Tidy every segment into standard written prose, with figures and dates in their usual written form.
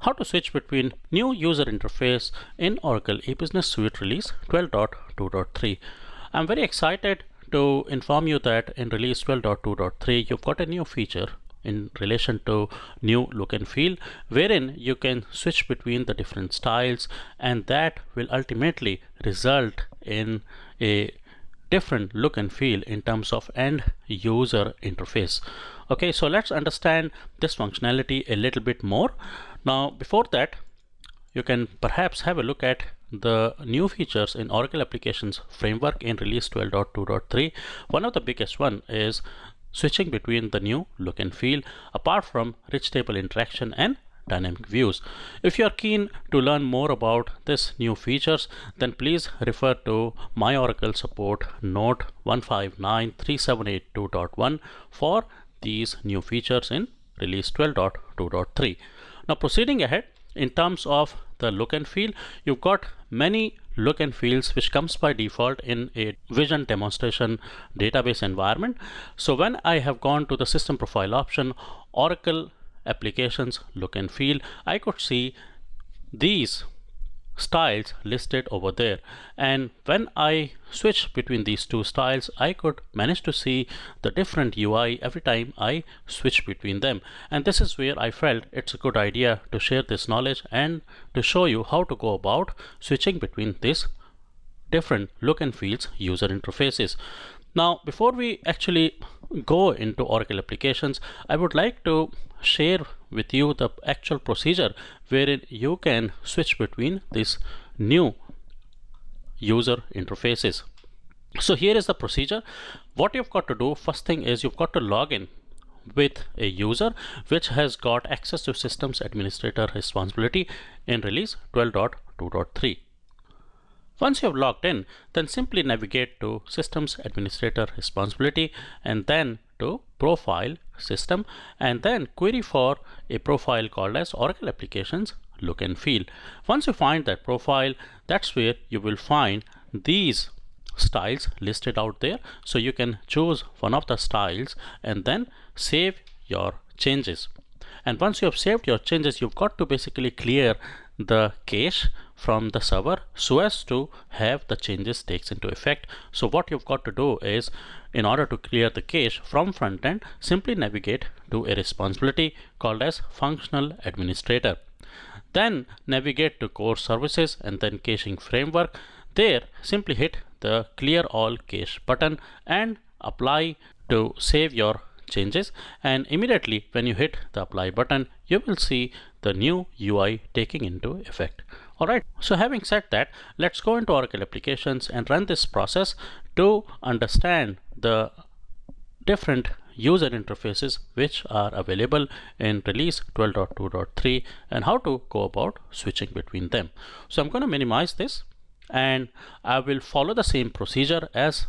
How to switch between new user interface in Oracle eBusiness Suite release 12.2.3. I'm very excited to inform you that in release 12.2.3 you've got a new feature in relation to new look and feel, wherein you can switch between the different styles, and that will ultimately result in a different look and feel in terms of end user interface. Okay, so let's understand this functionality a little bit more. Now, before that, you can perhaps have a look at the new features in Oracle Applications Framework in release 12.2.3. One of the biggest one is switching between the new look and feel, apart from rich table interaction and dynamic views. If you are keen to learn more about this new features, then please refer to my Oracle support note 159378.2.1 for these new features in release 12.2.3. Now, proceeding ahead, in terms of the look and feel, you've got many look and feels which comes by default in a vision demonstration database environment. So when I have gone to the system profile option, Oracle Applications look and feel, I could see these styles listed over there, and when I switch between these two styles, I could manage to see the different UI every time I switch between them. And this is where I felt it's a good idea to share this knowledge and to show you how to go about switching between these different look and feels user interfaces. Now, before we actually go into Oracle Applications, I would like to share with you the actual procedure wherein you can switch between these new user interfaces. So here is the procedure. What you've got to do, first thing is you've got to log in with a user which has got access to systems administrator responsibility in release 12.2.3. Once you have logged in, then simply navigate to Systems Administrator Responsibility and then to Profile System, and then query for a profile called as Oracle Applications Look and Feel. Once you find that profile, that's where you will find these styles listed out there. So you can choose one of the styles and then save your changes. And once you have saved your changes, you've got to basically clear the cache from the server so as to have the changes takes into effect. So what you've got to do is, in order to clear the cache from front end, simply navigate to a responsibility called as Functional Administrator. Then navigate to Core Services and then Caching Framework. There, simply hit the Clear All Cache button and apply to save your changes, and immediately when you hit the apply button, you will see the new UI taking into effect. Alright, so having said that, let's go into Oracle Applications and run this process to understand the different user interfaces which are available in release 12.2.3 and how to go about switching between them. So I'm going to minimize this and I will follow the same procedure as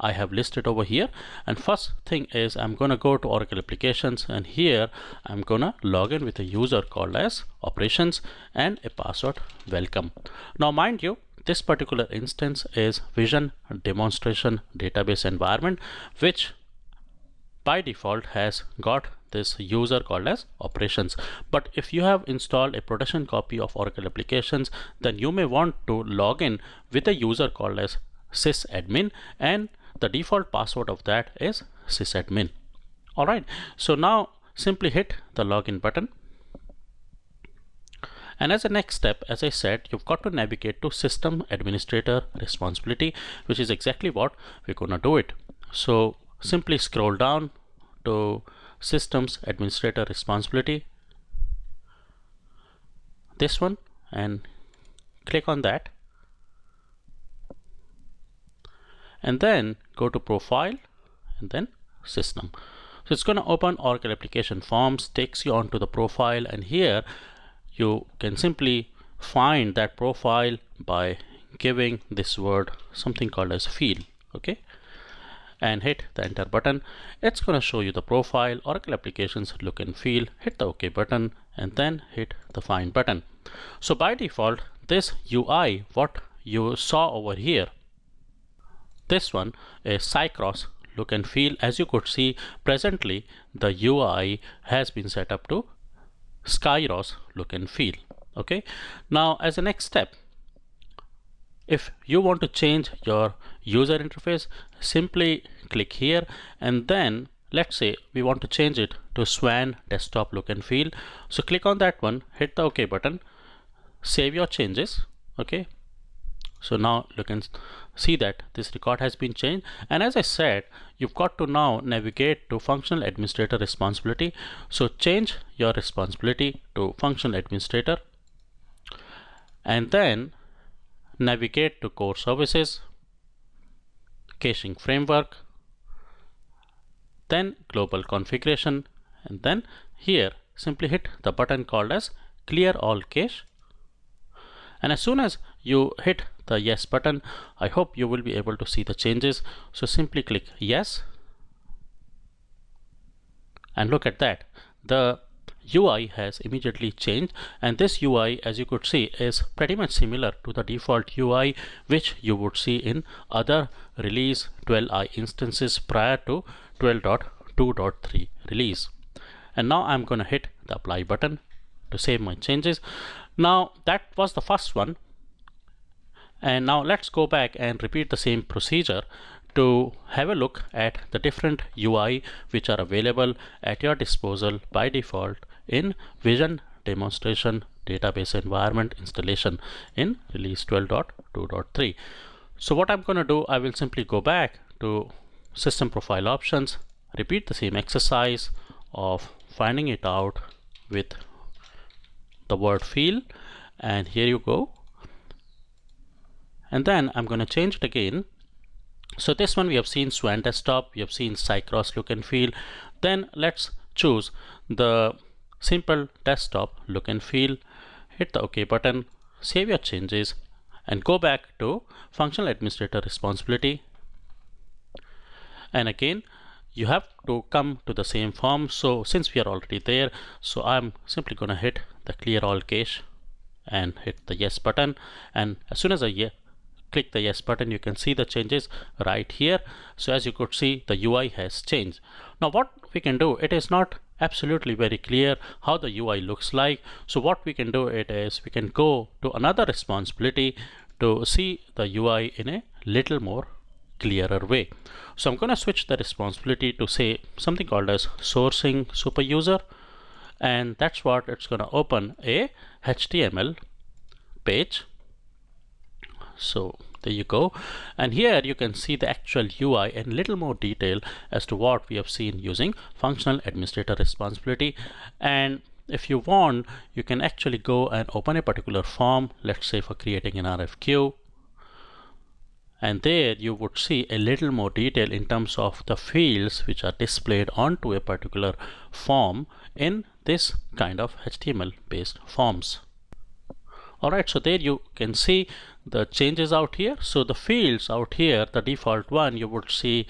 I have listed over here. And first thing is I'm going to go to Oracle Applications, and here I'm going to log in with a user called as operations and a password welcome. Now mind you, this particular instance is vision demonstration database environment, which by default has got this user called as operations. But if you have installed a production copy of Oracle Applications, then you may want to log in with a user called as sysadmin, and the default password of that is sysadmin. Alright, so now simply hit the login button. And as a next step, as I said, you've got to navigate to System Administrator Responsibility, which is exactly what we're gonna do it. So simply scroll down to Systems Administrator Responsibility, this one, and click on that. And then go to Profile and then System. So it's going to open Oracle Application Forms, takes you onto the profile, and here you can simply find that profile by giving this word something called as field. Okay, and hit the enter button. It's going to show you the profile, Oracle Applications Look and Feel. Hit the OK button and then hit the Find button. So by default, this UI, what you saw over here, this one is Skyros look and feel. As you could see, presently the UI has been set up to Skyros look and feel. Okay, now as a next step, if you want to change your user interface, simply click here, and then let's say we want to change it to Swan desktop look and feel. So click on that one, hit the OK button, save your changes. Okay, so now you can see that this record has been changed, and as I said, you've got to now navigate to functional administrator responsibility. So change your responsibility to functional administrator, and then navigate to core services, caching framework, then global configuration, and then here simply hit the button called as clear all cache. And as soon as you hit the yes button, I hope you will be able to see the changes. So simply click yes, and look at that, the UI has immediately changed, and this UI, as you could see, is pretty much similar to the default UI which you would see in other release 12i instances prior to 12.2.3 release. And now I'm going to hit the apply button to save my changes. Now that was the first one, and now let's go back and repeat the same procedure to have a look at the different UI which are available at your disposal by default in Vision Demonstration Database Environment installation in release 12.2.3. So what I'm going to do, I will simply go back to System Profile Options, repeat the same exercise of finding it out with the word feel, and here you go. And then I'm going to change it again. So this one we have seen Swan desktop, we have seen Skyros look and feel. Then let's choose the simple desktop look and feel, hit the OK button, save your changes, and go back to functional administrator responsibility. And again, you have to come to the same form. So since we are already there, so I'm simply going to hit the clear all cache and hit the yes button. And as soon as I click the yes button, you can see the changes right here. So as you could see, the UI has changed. Now what we can do, it is not absolutely very clear how the UI looks like. So what we can do it is we can go to another responsibility to see the UI in a little more clearer way. So I'm going to switch the responsibility to say something called as sourcing super user, and that's what it's going to open a HTML page. So there you go, and here you can see the actual UI in little more detail as to what we have seen using functional administrator responsibility. And if you want, you can actually go and open a particular form, let's say for creating an RFQ, and there you would see a little more detail in terms of the fields which are displayed onto a particular form in this kind of HTML based forms. Alright, so there you can see the changes out here. So the fields out here, the default one, you would see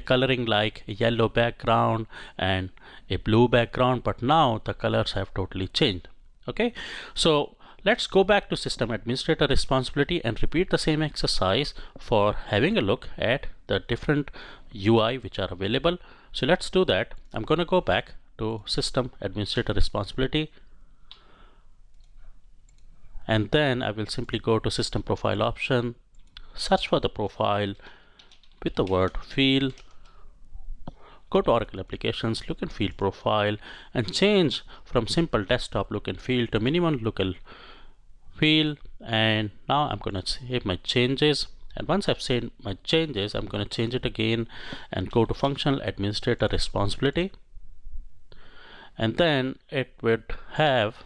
coloring like a yellow background and a blue background, but now the colors have totally changed. Okay, so let's go back to system administrator responsibility and repeat the same exercise for having a look at the different UI which are available. So let's do that. I'm going to go back to system administrator responsibility, and then I will simply go to system profile option, search for the profile with the word feel, go to Oracle applications look and feel profile, and change from simple desktop look and feel to minimum look and feel. And now I'm going to save my changes, and once I've saved my changes, I'm going to change it again and go to functional administrator responsibility, and then it would have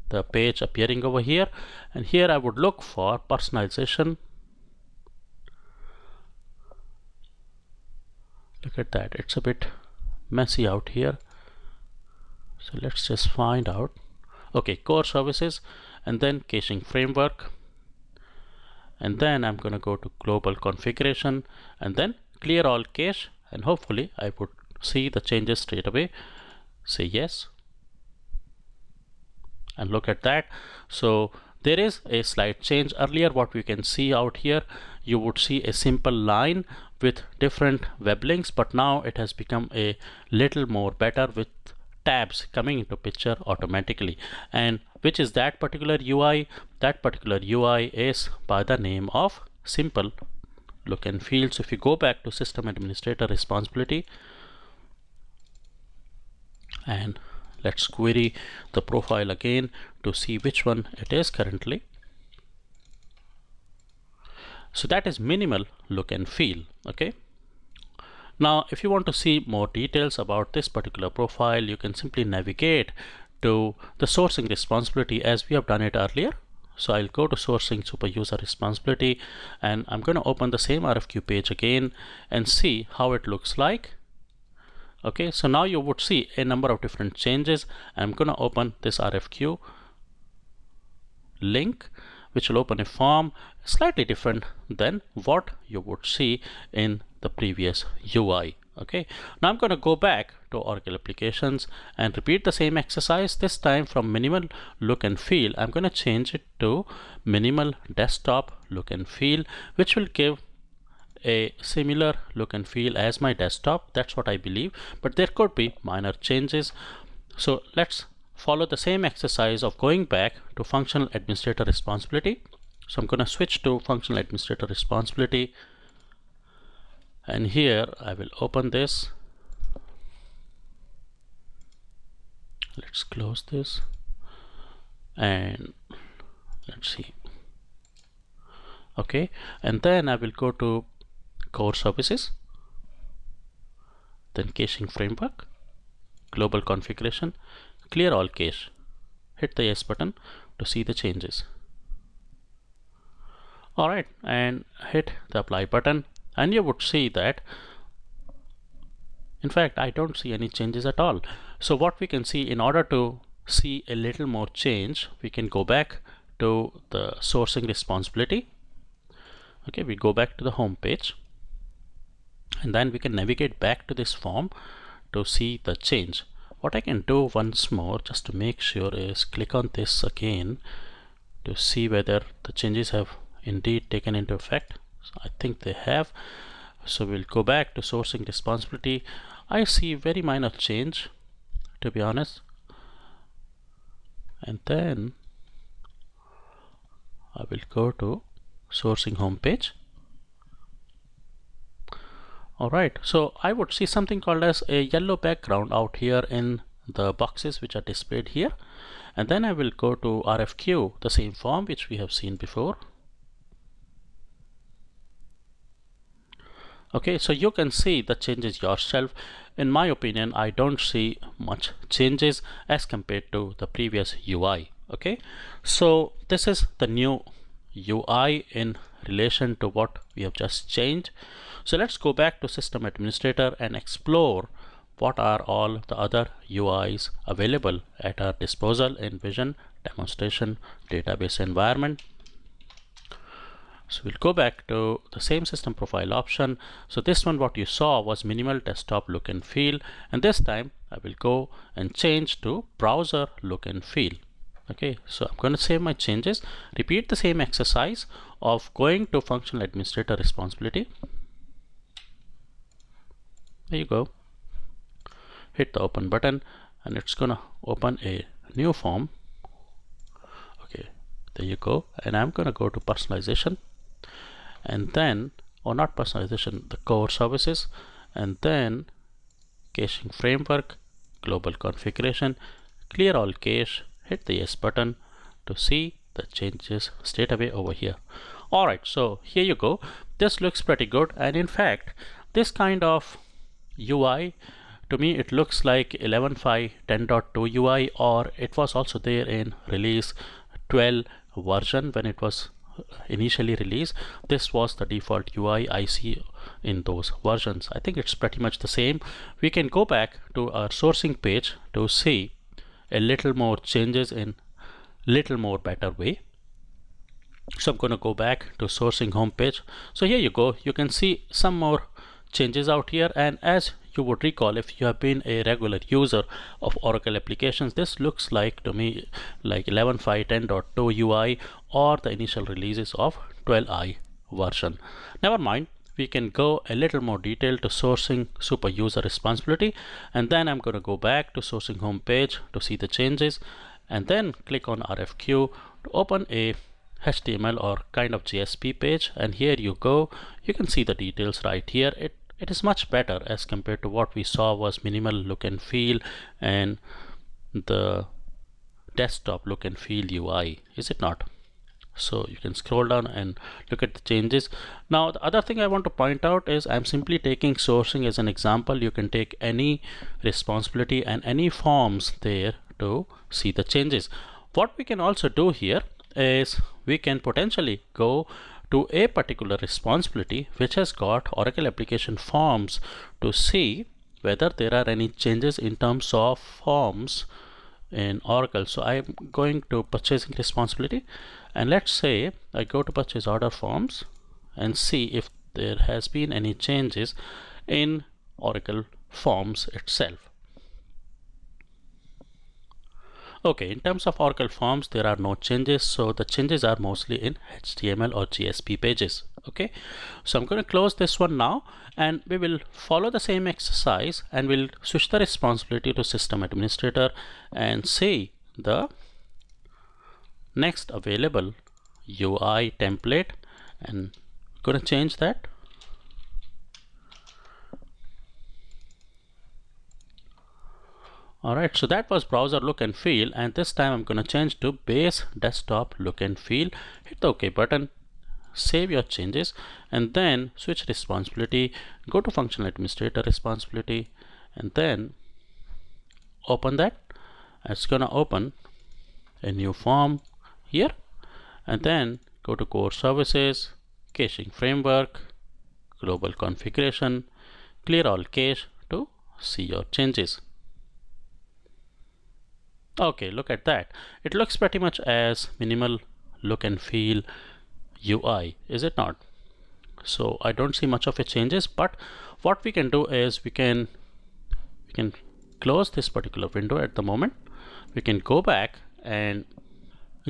the page appearing over here, and here I would look for personalization. Look at that, it's a bit messy out here, so let's just find out. Okay, core services, and then caching framework, and then I'm going to go to global configuration and then clear all cache, and hopefully I would see the changes straight away. Say yes, and look at that. So there is a slight change. Earlier what we can see out here, you would see a simple line with different web links, but now it has become a little more better with tabs coming into picture automatically. And which is that particular UI? That particular UI is by the name of simple look and feel. So if you go back to system administrator responsibility and let's query the profile again to see which one it is currently. So that is minimal look and feel. Okay. Now, if you want to see more details about this particular profile, you can simply navigate to the sourcing responsibility as we have done it earlier. So I'll go to sourcing super user responsibility and I'm going to open the same RFQ page again and see how it looks like. Okay, so now you would see a number of different changes. I'm going to open this RFQ link, which will open a form slightly different than what you would see in the previous UI. Okay, now I'm going to go back to Oracle applications and repeat the same exercise. This time from minimal look and feel, I'm going to change it to minimal desktop look and feel, which will give a similar look and feel as my desktop. That's what I believe, but there could be minor changes. So let's follow the same exercise of going back to functional administrator responsibility. So I'm going to switch to functional administrator responsibility, and here I will open this. Let's close this and let's see. Okay, and then I will go to core services, then caching framework, global configuration, clear all cache, hit the yes button to see the changes. Alright, and hit the apply button and you would see that in fact I don't see any changes at all. So what we can see, in order to see a little more change, we can go back to the sourcing responsibility. Okay, we go back to the home page and then we can navigate back to this form to see the change. What I can do once more just to make sure is click on this again to see whether the changes have indeed taken into effect. So I think they have. So we'll go back to sourcing responsibility. I see very minor change, to be honest, and then I will go to sourcing home page. Alright, so I would see something called as a yellow background out here in the boxes which are displayed here, and then I will go to RFQ, the same form which we have seen before. Okay, so you can see the changes yourself. In my opinion, I don't see much changes as compared to the previous UI. Okay, so this is the new UI in relation to what we have just changed. So let's go back to system administrator and explore what are all the other UIs available at our disposal in Vision Demonstration Database Environment. So we'll go back to the same system profile option. So this one, what you saw was minimal desktop look and feel, and this time I will go and change to browser look and feel. Okay, so I'm going to save my changes, repeat the same exercise of going to functional administrator responsibility. There you go, hit the open button and it's gonna open a new form. Okay, there you go, and I'm gonna go to personalization and then, or not personalization, the core services, and then caching framework, global configuration, clear all cache, hit the yes button to see the changes straight away over here. Alright, so here you go. This looks pretty good, and in fact this kind of UI, to me it looks like 11.5 10.2 UI, or it was also there in release 12 version when it was initially released. This was the default UI I see in those versions. I think it's pretty much the same. We can go back to our sourcing page to see a little more changes in little more better way. So I'm going to go back to sourcing home page. So here you go, you can see some more changes out here, and as you would recall, if you have been a regular user of Oracle applications, this looks like to me like 11.5 10.2 UI or the initial releases of 12i version. Never mind, we can go a little more detail to sourcing super user responsibility, and then I'm going to go back to sourcing home page to see the changes, and then click on RFQ to open a HTML or kind of JSP page, and here you go. You can see the details right here. It is much better as compared to what we saw was minimal look and feel and the desktop look and feel UI, is it not? So you can scroll down and look at the changes. Now the other thing I want to point out is I'm simply taking sourcing as an example. You can take any responsibility and any forms there to see the changes. What we can also do here is we can potentially go to a particular responsibility which has got Oracle application forms to see whether there are any changes in terms of forms in Oracle. So I'm going to purchasing responsibility, and let's say I go to purchase order forms and see if there has been any changes in Oracle forms itself. Okay, in terms of Oracle forms, there are no changes. So the changes are mostly in HTML or JSP pages. Okay, so I'm going to close this one now, and we will follow the same exercise, and we'll switch the responsibility to system administrator and see the next available UI template, and I'm going to change that. Alright, so that was browser look and feel, and this time I'm going to change to base desktop look and feel. Hit the OK button, save your changes, and then switch responsibility, go to functional administrator responsibility, and then open that. It's going to open a new form here, and then go to core services, caching framework, global configuration, clear all cache to see your changes. Okay, look at that. It looks pretty much as minimal look and feel UI, is it not? So I don't see much of a changes, but what we can do is we can close this particular window at the moment. We can go back and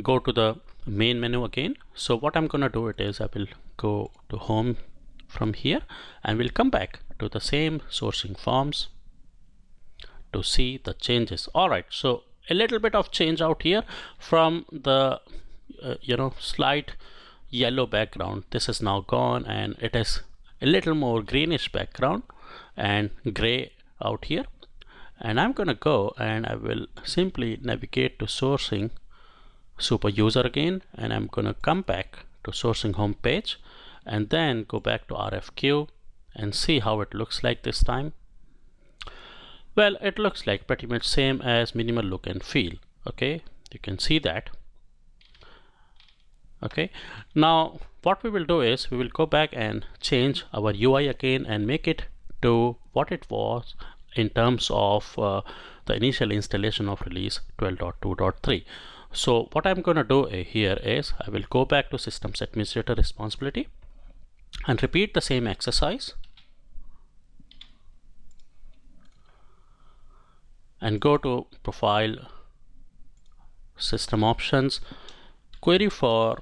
go to the main menu again. So what I'm gonna do it is I will go to home from here, and we'll come back to the same sourcing forms to see the changes. All right, so a little bit of change out here from the slight yellow background. This is now gone, and it is a little more greenish background and gray out here. And I'm gonna go and I will simply navigate to sourcing super user again, and I'm gonna come back to sourcing home page and then go back to RFQ and see how it looks like this time. Well, it looks like pretty much same as minimal look and feel. Okay, you can see that. Okay, now what we will do is we will go back and change our UI again and make it to what it was in terms of the initial installation of release 12.2.3. So what I'm going to do here is I will go back to systems administrator responsibility and repeat the same exercise, and go to profile, system options, query for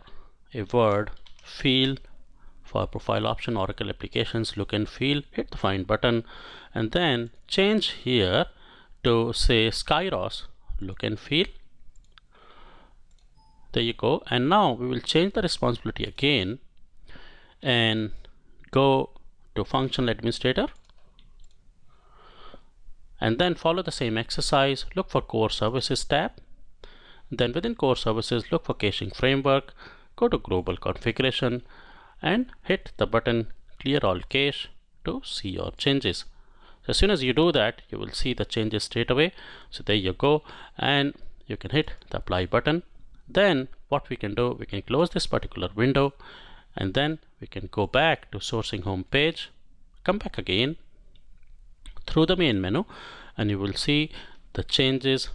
a word, field for profile option, Oracle applications, look and feel, hit the find button, and then change here to say Skyros look and feel. There you go. And now we will change the responsibility again and go to functional administrator, and then follow the same exercise. Look for core services tab, then within core services look for caching framework, go to global configuration and hit the button clear all cache to see your changes. So as soon as you do that, you will see the changes straight away. So there you go, and you can hit the apply button. Then what we can do, we can close this particular window, and then we can go back to sourcing home page, come back again through the main menu, and you will see the changes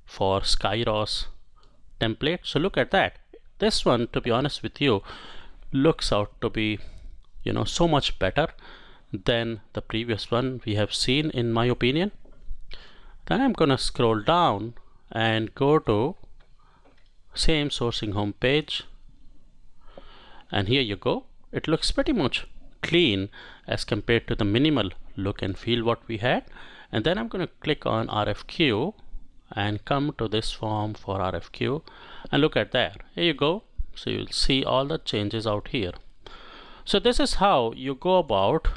for Skyros template. So look at that. This one, to be honest with you, looks out to be so much better than the previous one we have seen, in my opinion. Then I'm gonna scroll down and go to same sourcing home page, and here you go. It looks pretty much clean as compared to the minimal look and feel what we had. And then I'm going to click on RFQ and come to this form for RFQ and look at that. Here you go. So you'll see all the changes out here. So this is how you go about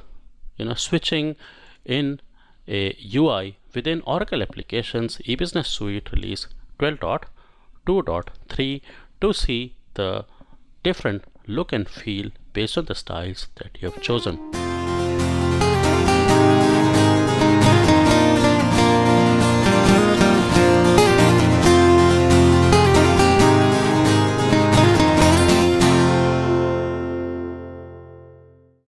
switching in a UI within Oracle Applications eBusiness Suite release 12.2.3 to see the different look and feel based on the styles that you have chosen.